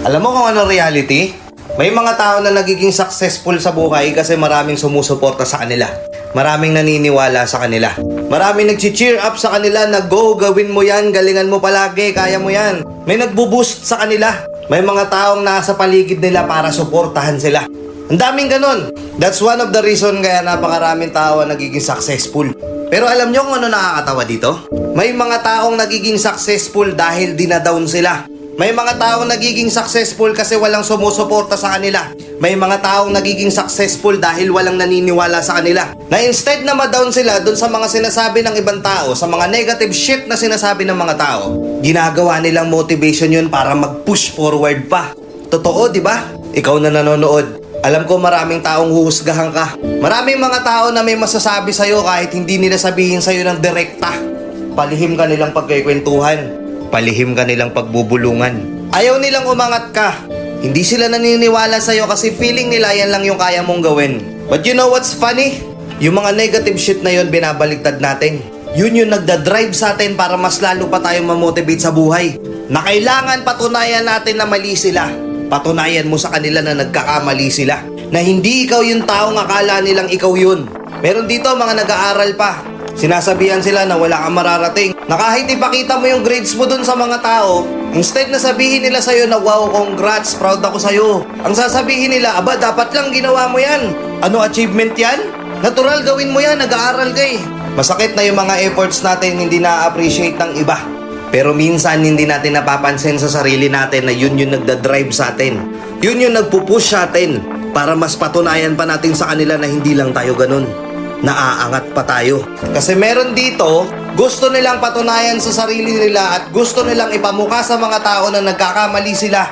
Alam mo kung ano reality? May mga tao na nagiging successful sa buhay kasi maraming sumusuporta sa kanila. Maraming naniniwala sa kanila. Maraming nag-cheer up sa kanila na go, gawin mo yan, galingan mo palagi, kaya mo yan. May nagbo-boost sa kanila. May mga taong nasa paligid nila para suportahan sila. Ang daming ganun. That's one of the reason kaya napakaraming tao ang nagiging successful. Pero alam nyo kung ano nakakatawa dito? May mga taong nagiging successful dahil dinadown sila. May mga taong nagiging successful kasi walang sumusuporta sa kanila. May mga taong nagiging successful dahil walang naniniwala sa kanila. Na instead na ma-down sila dun sa mga sinasabi ng ibang tao, sa mga negative shit na sinasabi ng mga tao, ginagawa nilang motivation yun para mag-push forward pa. Totoo, di ba? Ikaw na nanonood. Alam ko maraming taong huhusgahan ka. Maraming mga tao na may masasabi sa'yo kahit hindi nila sabihin sa'yo ng direkta. Palihim ka nilang pagkikwentuhan. Palihim ka nilang pagbubulungan. Ayaw nilang umangat ka. Hindi sila naniniwala sa'yo kasi feeling nila yan lang yung kaya mong gawin. But you know what's funny? Yung mga negative shit na yun binabaliktad natin. Yun yung nagdadrive sa atin para mas lalo pa tayong mamotivate sa buhay. Na kailangan patunayan natin na mali sila. Patunayan mo sa kanila na nagkakamali sila. Na hindi ikaw yung taong akala nilang ikaw yun. Meron dito mga nag-aaral pa. Sinasabihan sila na wala kang mararating. Na kahit ipakita mo yung grades mo dun sa mga tao, instead na sabihin nila sa'yo na wow, congrats, proud ako sa'yo. Ang sasabihin nila, aba, dapat lang ginawa mo yan. Ano achievement yan? Natural, gawin mo yan, nag-aaral ka eh. Masakit na yung mga efforts natin hindi na-appreciate ng iba. Pero minsan hindi natin napapansin sa sarili natin na yun yung nagdadrive sa atin. Yun yung nagpupush sa atin para mas patunayan pa natin sa kanila na hindi lang tayo ganun. Naaangat pa tayo. Kasi meron dito, gusto nilang patunayan sa sarili nila at gusto nilang ipamukha sa mga tao na nagkakamali sila.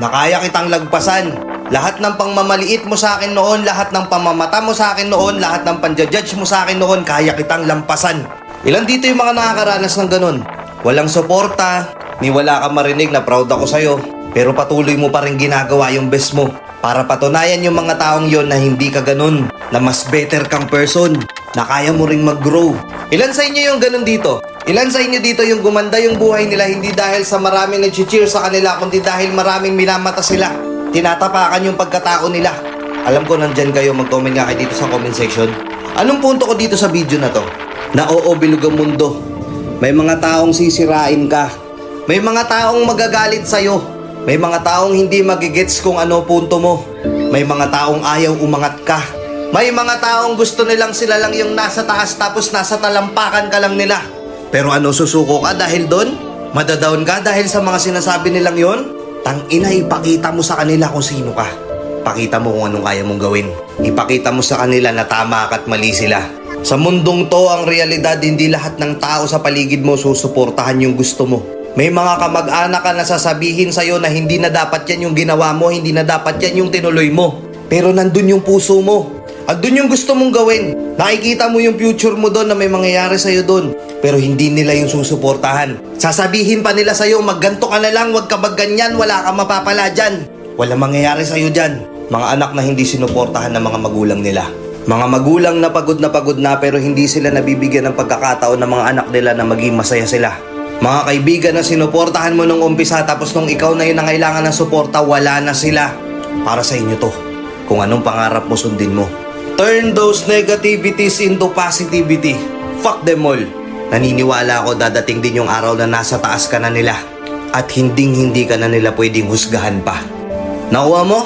Na kaya kitang lagpasan. Lahat ng pangmamaliit mo sa akin noon, lahat ng pamamata mo sa akin noon, lahat ng panjajudge mo sa akin noon, kaya kitang lampasan. Ilan dito yung mga nakakaranas ng ganun? Walang suporta, ni wala kang marinig na proud ako sa'yo, pero patuloy mo pa rin ginagawa yung best mo para patunayan yung mga taong yon na hindi ka ganun, na mas better kang person, na kaya mo ring mag-grow. Ilan sa inyo yung ganun dito? Ilan sa inyo dito yung gumanda yung buhay nila hindi dahil sa maraming nag-cheer sa kanila, kundi dahil maraming minamata sila, tinatapakan yung pagkatao nila? Alam ko nandyan kayo, mag-comment nga kayo dito sa comment section. Anong punto ko dito sa video na to? Na oo, bilog ang mundo. May mga taong sisirain ka. May mga taong magagalit sa'yo. May mga taong hindi magigets kung ano punto mo. May mga taong ayaw umangat ka. May mga taong gusto nilang sila lang yung nasa taas tapos nasa talampakan ka lang nila. Pero ano, susuko ka dahil doon? Madadown ka dahil sa mga sinasabi nilang yon? Tangina, ipakita mo sa kanila kung sino ka. Pakita mo kung anong kaya mong gawin. Ipakita mo sa kanila na tama ka at mali sila. Sa mundong to, ang realidad, hindi lahat ng tao sa paligid mo susuportahan yung gusto mo. May mga kamag-anak ka na sasabihin sa'yo na hindi na dapat yan yung ginawa mo, hindi na dapat yan yung tinuloy mo. Pero nandun yung puso mo. Andun yung gusto mong gawin. Nakikita mo yung future mo doon na may mangyayari sa'yo doon. Pero hindi nila yung susuportahan. Sasabihin pa nila sa'yo, magganto ka na lang, wag ka magganyan, wala kang mapapala dyan. Wala mangyayari sa'yo dyan. Mga anak na hindi sinuportahan ng mga magulang nila. Mga magulang na pagod na pero hindi sila nabibigyan ng pagkakataon ng mga anak nila na maging masaya sila. Mga kaibigan na sinuportahan mo nung umpisa tapos nung ikaw na yun ang kailangan ng suporta, wala na sila. Para sa inyo to. Kung anong pangarap mo, sundin mo. Turn those negativities into positivity. Fuck them all. Naniniwala ako dadating din yung araw na nasa taas ka na nila. At hindi ka na nila pwedeng husgahan pa. Nakuha mo?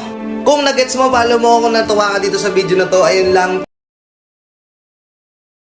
Kung nagets mo, follow mo ako, natuwa ka dito sa video na to. Ayun lang.